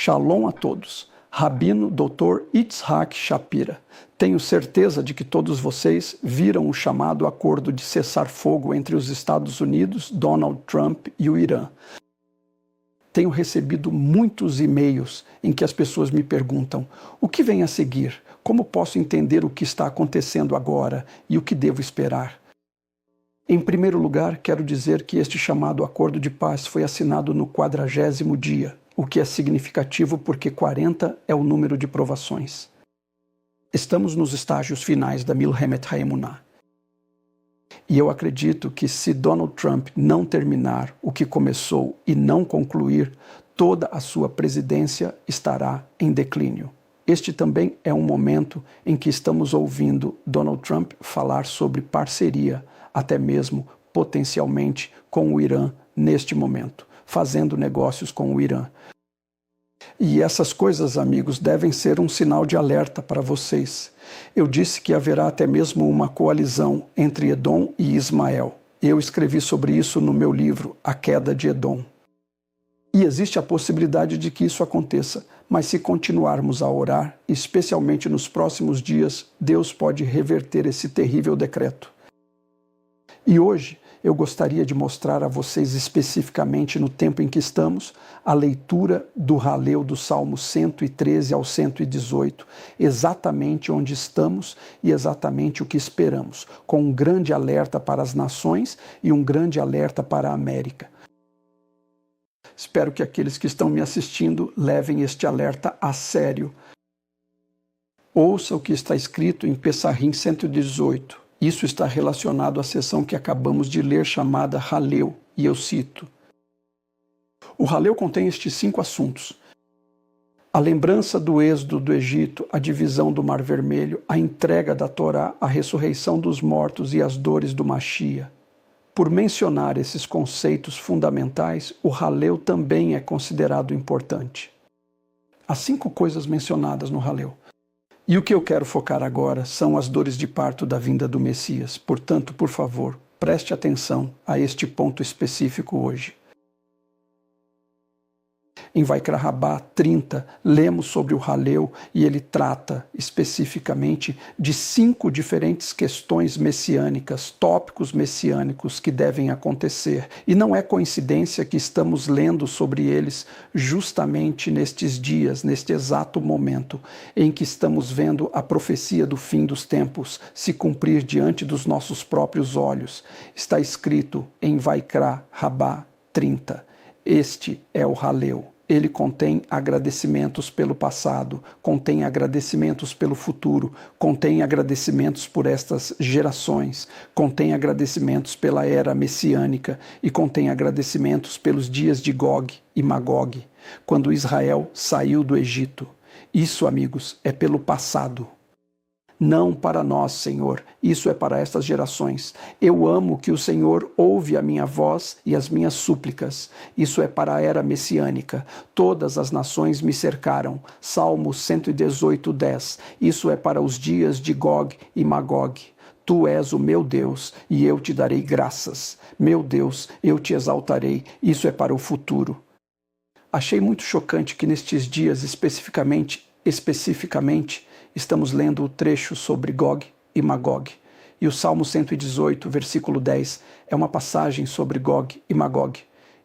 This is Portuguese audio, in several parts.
Shalom a todos. Rabino Dr. Itzhak Shapira. Tenho certeza de que todos vocês viram o chamado acordo de cessar-fogo entre os Estados Unidos, Donald Trump e o Irã. Tenho recebido muitos e-mails em que as pessoas me perguntam: o que vem a seguir? Como posso entender o que está acontecendo agora e o que devo esperar? Em primeiro lugar, quero dizer que este chamado acordo de paz foi assinado no 40º dia, o que é significativo porque 40 é o número de provações. Estamos nos estágios finais da Milhemet HaEmunah. E eu acredito que se Donald Trump não terminar o que começou e não concluir, toda a sua presidência estará em declínio. Este também é um momento em que estamos ouvindo Donald Trump falar sobre parceria, até mesmo potencialmente com o Irã neste momento, fazendo negócios com o Irã. E essas coisas, amigos, devem ser um sinal de alerta para vocês. Eu disse que haverá até mesmo uma coalizão entre Edom e Ismael. Eu escrevi sobre isso no meu livro, A Queda de Edom. E existe a possibilidade de que isso aconteça, mas se continuarmos a orar, especialmente nos próximos dias, Deus pode reverter esse terrível decreto. E hoje eu gostaria de mostrar a vocês especificamente no tempo em que estamos, a leitura do Halel do Salmo 113 ao 118, exatamente onde estamos e exatamente o que esperamos, com um grande alerta para as nações e um grande alerta para a América. Espero que aqueles que estão me assistindo levem este alerta a sério. Ouça o que está escrito em Pessahim 118. Isso está relacionado à sessão que acabamos de ler chamada Halel, e eu cito. O Halel contém estes 5 assuntos: a lembrança do êxodo do Egito, a divisão do Mar Vermelho, a entrega da Torá, a ressurreição dos mortos e as dores do Machia. Por mencionar esses conceitos fundamentais, o Halel também é considerado importante. As 5 coisas mencionadas no Halel. E o que eu quero focar agora são as dores de parto da vinda do Messias. Portanto, por favor, preste atenção a este ponto específico hoje. Em Vaikra Rabá 30, lemos sobre o Halel e ele trata especificamente de 5 diferentes questões messiânicas, tópicos messiânicos que devem acontecer. E não é coincidência que estamos lendo sobre eles justamente nestes dias, neste exato momento em que estamos vendo a profecia do fim dos tempos se cumprir diante dos nossos próprios olhos. Está escrito em Vaikra Rabá 30. Este é o Halel. Ele contém agradecimentos pelo passado, contém agradecimentos pelo futuro, contém agradecimentos por estas gerações, contém agradecimentos pela era messiânica e contém agradecimentos pelos dias de Gog e Magog, quando Israel saiu do Egito. Isso, amigos, é pelo passado. Não para nós, Senhor, isso é para estas gerações. Eu amo que o Senhor ouve a minha voz e as minhas súplicas. Isso é para a era messiânica. Todas as nações me cercaram. Salmo 118, 10. Isso é para os dias de Gog e Magog. Tu és o meu Deus e eu te darei graças. Meu Deus, eu te exaltarei. Isso é para o futuro. Achei muito chocante que nestes dias especificamente, estamos lendo o trecho sobre Gog e Magog. E o Salmo 118, versículo 10, é uma passagem sobre Gog e Magog.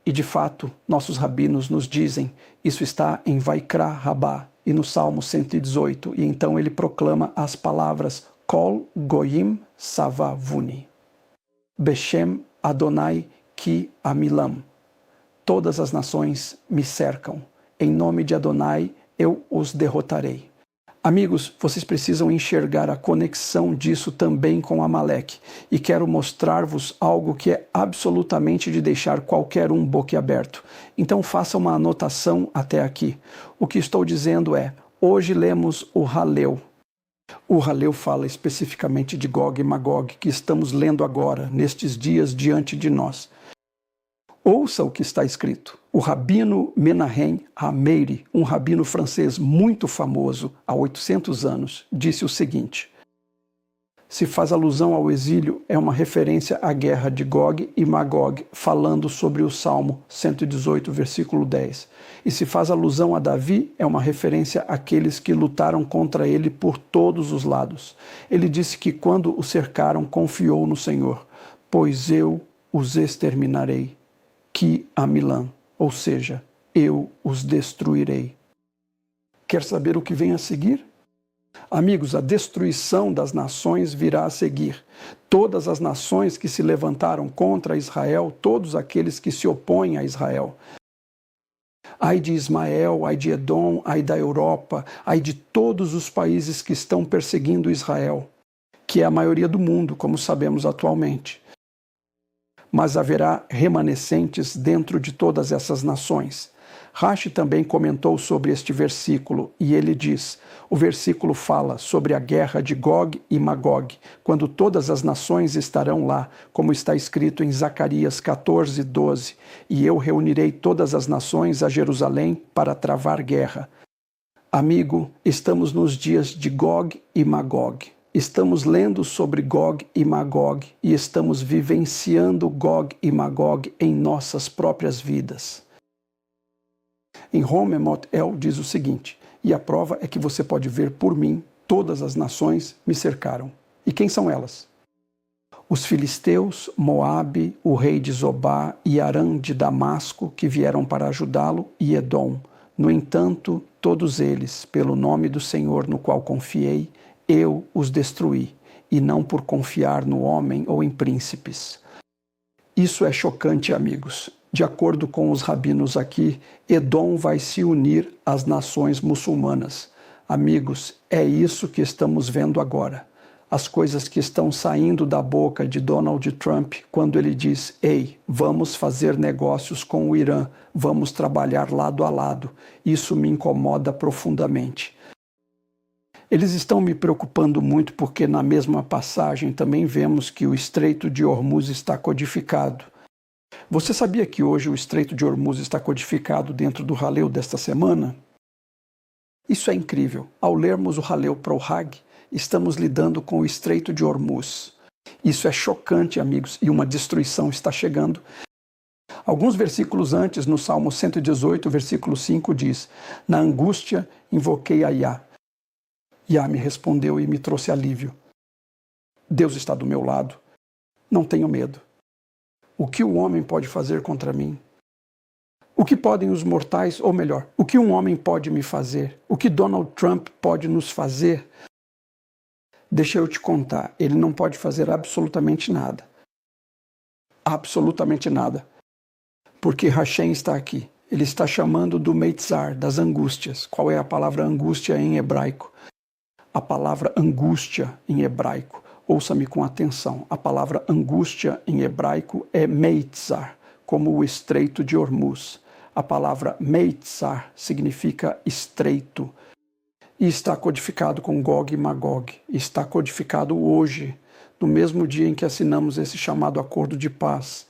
E de fato, nossos rabinos nos dizem, isso está em Vaikra Rabá e no Salmo 118, e então ele proclama as palavras Kol Goyim Savavuni, Beshem Adonai Ki Amilam. Todas as nações me cercam. Em nome de Adonai eu os derrotarei. Amigos, vocês precisam enxergar a conexão disso também com Amaleque. E quero mostrar-vos algo que é absolutamente de deixar qualquer um boquiaberto. Então faça uma anotação até aqui. O que estou dizendo é, hoje lemos o Halel. O Halel fala especificamente de Gog e Magog, que estamos lendo agora, nestes dias diante de nós. Ouça o que está escrito. O rabino Menahem Hameiri, um rabino francês muito famoso há 800 anos, disse o seguinte: Se faz alusão ao exílio, é uma referência à guerra de Gog e Magog, falando sobre o Salmo 118, versículo 10. E se faz alusão a Davi, é uma referência àqueles que lutaram contra ele por todos os lados. Ele disse que quando o cercaram, confiou no Senhor, pois eu os exterminarei, que a Milã, ou seja, eu os destruirei. Quer saber o que vem a seguir? Amigos, a destruição das nações virá a seguir. Todas as nações que se levantaram contra Israel, todos aqueles que se opõem a Israel. Ai de Ismael, ai de Edom, ai da Europa, ai de todos os países que estão perseguindo Israel, que é a maioria do mundo, como sabemos atualmente. Mas haverá remanescentes dentro de todas essas nações. Rashi também comentou sobre este versículo e ele diz, o versículo fala sobre a guerra de Gog e Magog, quando todas as nações estarão lá, como está escrito em Zacarias 14, 12, e eu reunirei todas as nações a Jerusalém para travar guerra. Amigo, estamos nos dias de Gog e Magog. Estamos lendo sobre Gog e Magog e estamos vivenciando Gog e Magog em nossas próprias vidas. Em Romemot El diz o seguinte, e a prova é que você pode ver por mim, todas as nações me cercaram. E quem são elas? Os filisteus, Moabe, o rei de Zobá e Arã de Damasco, que vieram para ajudá-lo, e Edom. No entanto, todos eles, pelo nome do Senhor no qual confiei, eu os destruí, e não por confiar no homem ou em príncipes. Isso é chocante, amigos. De acordo com os rabinos aqui, Edom vai se unir às nações muçulmanas. Amigos, é isso que estamos vendo agora. As coisas que estão saindo da boca de Donald Trump quando ele diz, ei, vamos fazer negócios com o Irã, vamos trabalhar lado a lado. Isso me incomoda profundamente. Eles estão me preocupando muito porque na mesma passagem também vemos que o Estreito de Hormuz está codificado. Você sabia que hoje o Estreito de Hormuz está codificado dentro do Haleu desta semana? Isso é incrível. Ao lermos o Haleu Pro Hag, estamos lidando com o Estreito de Hormuz. Isso é chocante, amigos, e uma destruição está chegando. Alguns versículos antes, no Salmo 118, versículo 5, diz, na angústia invoquei a Yah. Yah me respondeu e me trouxe alívio. Deus está do meu lado. Não tenho medo. O que o homem pode fazer contra mim? O que podem os mortais, ou melhor, o que um homem pode me fazer? O que Donald Trump pode nos fazer? Deixa eu te contar, ele não pode fazer absolutamente nada. Absolutamente nada. Porque Hashem está aqui. Ele está chamando do Meitzar, das angústias. Qual é a palavra angústia em hebraico? A palavra angústia em hebraico. Ouça-me com atenção. A palavra angústia em hebraico é Meitzar, como o Estreito de Hormuz. A palavra Meitzar significa estreito. E está codificado com Gog e Magog. Está codificado hoje, no mesmo dia em que assinamos esse chamado acordo de paz.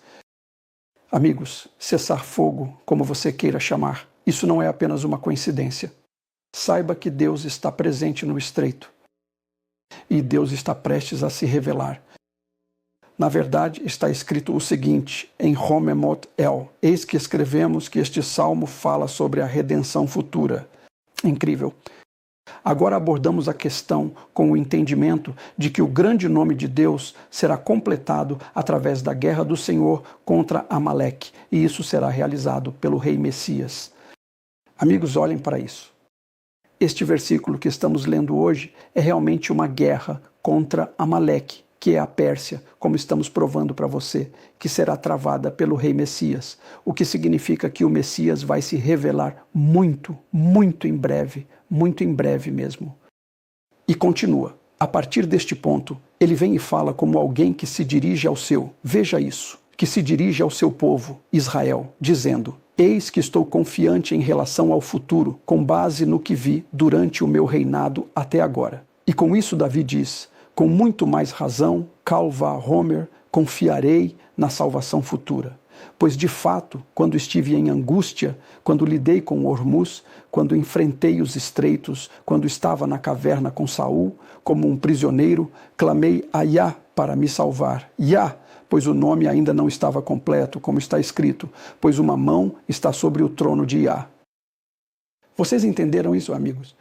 Amigos, cessar fogo, como você queira chamar, isso não é apenas uma coincidência. Saiba que Deus está presente no estreito. E Deus está prestes a se revelar. Na verdade, está escrito o seguinte, em Romemot El. Eis que escrevemos que este salmo fala sobre a redenção futura. Incrível. Agora abordamos a questão com o entendimento de que o grande nome de Deus será completado através da guerra do Senhor contra Amaleque, e isso será realizado pelo rei Messias. Amigos, olhem para isso. Este versículo que estamos lendo hoje é realmente uma guerra contra Amaleque, que é a Pérsia, como estamos provando para você, que será travada pelo rei Messias, o que significa que o Messias vai se revelar muito, muito em breve mesmo. E continua. A partir deste ponto, ele vem e fala como alguém que se dirige ao seu, veja isso, que se dirige ao seu povo, Israel, dizendo, eis que estou confiante em relação ao futuro, com base no que vi durante o meu reinado até agora. E com isso Davi diz, com muito mais razão, Calva Homer, confiarei na salvação futura. Pois de fato, quando estive em angústia, quando lidei com Ormuz, quando enfrentei os estreitos, quando estava na caverna com Saul, como um prisioneiro, clamei a Yah para me salvar. Yah, pois o nome ainda não estava completo, como está escrito, pois uma mão está sobre o trono de Yah. Vocês entenderam isso, amigos?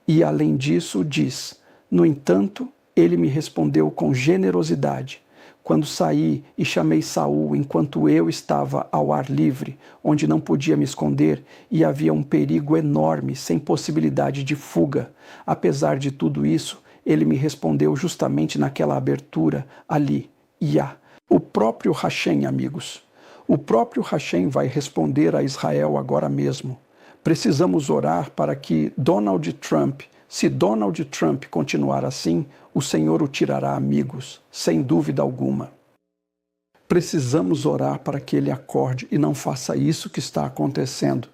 E além disso, diz: no entanto, ele me respondeu com generosidade. Quando saí e chamei Saul enquanto eu estava ao ar livre, onde não podia me esconder, e havia um perigo enorme, sem possibilidade de fuga. Apesar de tudo isso, ele me respondeu justamente naquela abertura, ali, Yah. O próprio Hashem, amigos. O próprio Hashem vai responder a Israel agora mesmo. Precisamos orar para que Donald Trump, se Donald Trump continuar assim, o Senhor o tirará, amigos, sem dúvida alguma. Precisamos orar para que ele acorde e não faça isso que está acontecendo.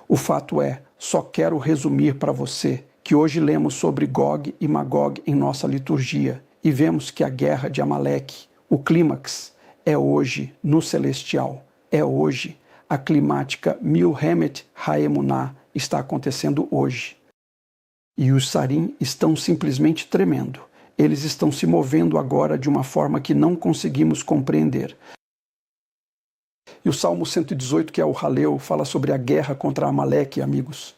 O fato é, só quero resumir para você, que hoje lemos sobre Gog e Magog em nossa liturgia e vemos que a guerra de Amaleque, o clímax, é hoje no celestial, é hoje. A climática Milhemet Haemuná está acontecendo hoje. E os Sarim estão simplesmente tremendo. Eles estão se movendo agora de uma forma que não conseguimos compreender. E o Salmo 118, que é o Halel, fala sobre a guerra contra Amaleque, amigos.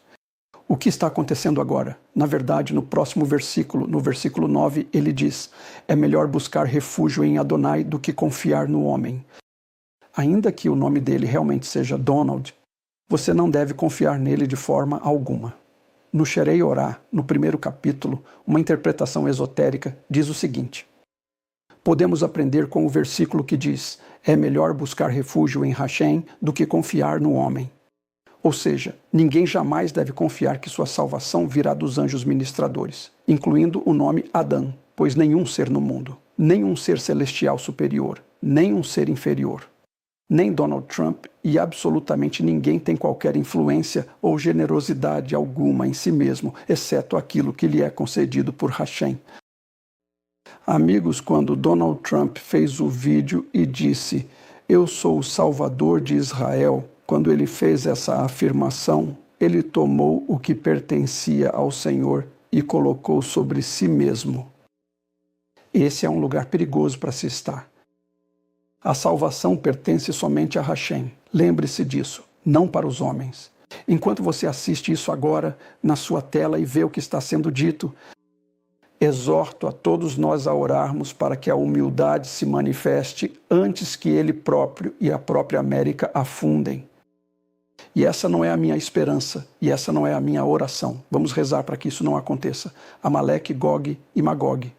O que está acontecendo agora? Na verdade, no próximo versículo, no versículo 9, ele diz: é melhor buscar refúgio em Adonai do que confiar no homem. Ainda que o nome dele realmente seja Donald, você não deve confiar nele de forma alguma. No Sherei Orá, no primeiro capítulo, uma interpretação esotérica diz o seguinte: podemos aprender com o versículo que diz: é melhor buscar refúgio em Hashem do que confiar no homem. Ou seja, ninguém jamais deve confiar que sua salvação virá dos anjos ministradores, incluindo o nome Adão, pois nenhum ser no mundo, nenhum ser celestial superior, nenhum ser inferior, nem Donald Trump e absolutamente ninguém tem qualquer influência ou generosidade alguma em si mesmo, exceto aquilo que lhe é concedido por Hashem. Amigos, quando Donald Trump fez o vídeo e disse: eu sou o Salvador de Israel, quando ele fez essa afirmação, ele tomou o que pertencia ao Senhor e colocou sobre si mesmo. Esse é um lugar perigoso para se estar. A salvação pertence somente a Hashem. Lembre-se disso, não para os homens. Enquanto você assiste isso agora na sua tela e vê o que está sendo dito, exorto a todos nós a orarmos para que a humildade se manifeste antes que ele próprio e a própria América afundem. E essa não é a minha esperança, e essa não é a minha oração. Vamos rezar para que isso não aconteça. Amaleque, Gog e Magog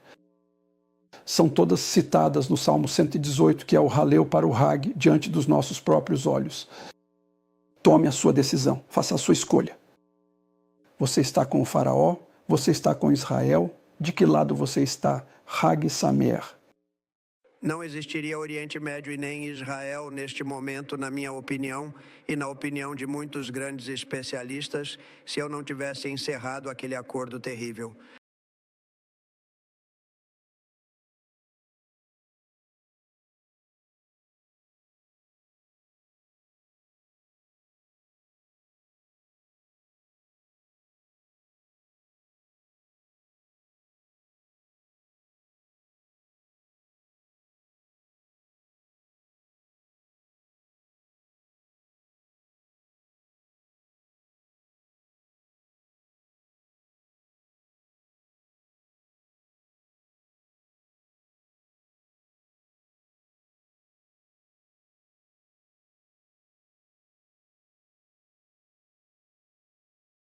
são todas citadas no Salmo 118, que é o Halel para o Hag, diante dos nossos próprios olhos. Tome a sua decisão, faça a sua escolha. Você está com o faraó? Você está com Israel? De que lado você está? Hag Samer. Não existiria Oriente Médio e nem Israel neste momento, na minha opinião, e na opinião de muitos grandes especialistas, se eu não tivesse encerrado aquele acordo terrível.